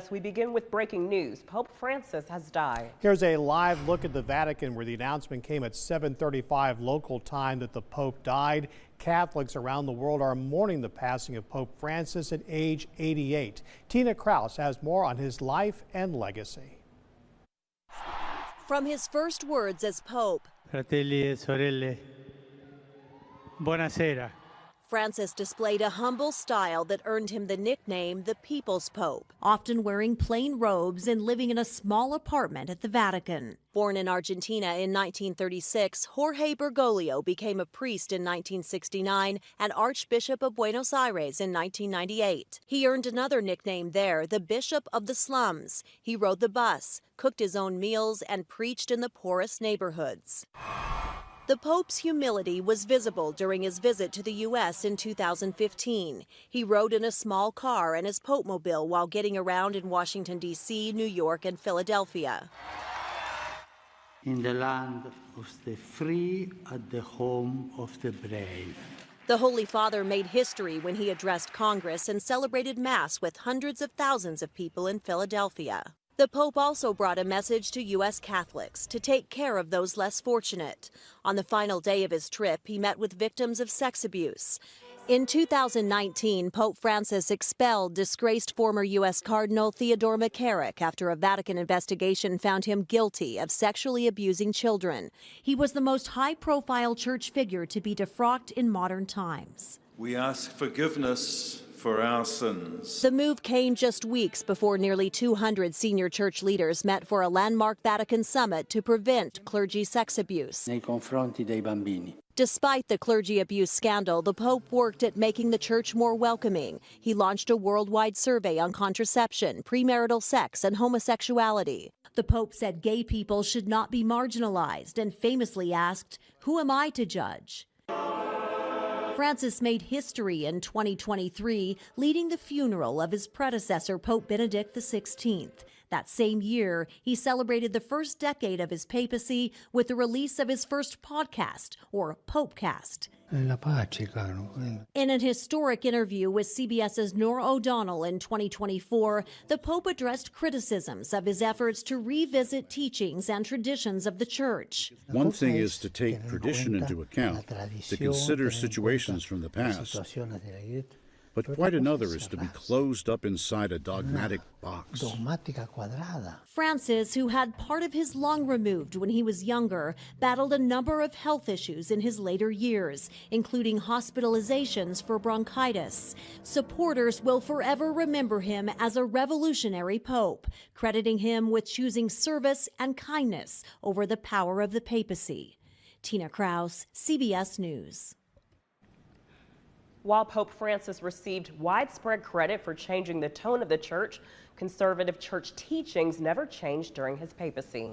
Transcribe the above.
Yes, we begin with breaking news. Pope Francis has died. Here's a live look at the Vatican where the announcement came at 7:35 local time that the Pope died. Catholics around the world are mourning the passing of Pope Francis at age 88. Tina Kraus has more on his life and legacy. From his first words as Pope, Fratelli e sorelle, buonasera. Francis displayed a humble style that earned him the nickname the People's Pope, often wearing plain robes and living in a small apartment at the Vatican. Born in Argentina in 1936, Jorge Bergoglio became a priest in 1969 and Archbishop of Buenos Aires in 1998. He earned another nickname there, the Bishop of the Slums. He rode the bus, cooked his own meals, and preached in the poorest neighborhoods. The Pope's humility was visible during his visit to the U.S. in 2015. He rode in a small car and his Popemobile while getting around in Washington, D.C., New York, and Philadelphia. In the land of the free, at the home of the brave. The Holy Father made history when he addressed Congress and celebrated Mass with hundreds of thousands of people in Philadelphia. The Pope also brought a message to U.S. Catholics to take care of those less fortunate. On the final day of his trip, he met with victims of sex abuse. In 2019, Pope Francis expelled disgraced former U.S. Cardinal Theodore McCarrick after a Vatican investigation found him guilty of sexually abusing children. He was the most high-profile church figure to be defrocked in modern times. We ask forgiveness for our sins. The move came just weeks before nearly 200 senior church leaders met for a landmark Vatican summit to prevent clergy sex abuse. Nei confronti dei bambini. Despite the clergy abuse scandal, the Pope worked at making the church more welcoming. He launched a worldwide survey on contraception, premarital sex, and homosexuality. The Pope said gay people should not be marginalized and famously asked, "Who am I to judge?" Francis made history in 2023, leading the funeral of his predecessor, Pope Benedict XVI. That same year, he celebrated the first decade of his papacy with the release of his first podcast, or Popecast. In an historic interview with CBS's Norah O'Donnell in 2024, the Pope addressed criticisms of his efforts to revisit teachings and traditions of the Church. One thing is to take tradition into account, to consider situations from the past. But quite another is to be closed up inside a dogmatic box. Francis, who had part of his lung removed when he was younger, battled a number of health issues in his later years, including hospitalizations for bronchitis. Supporters will forever remember him as a revolutionary pope, crediting him with choosing service and kindness over the power of the papacy. Tina Kraus, CBS News. While Pope Francis received widespread credit for changing the tone of the church, conservative church teachings never changed during his papacy.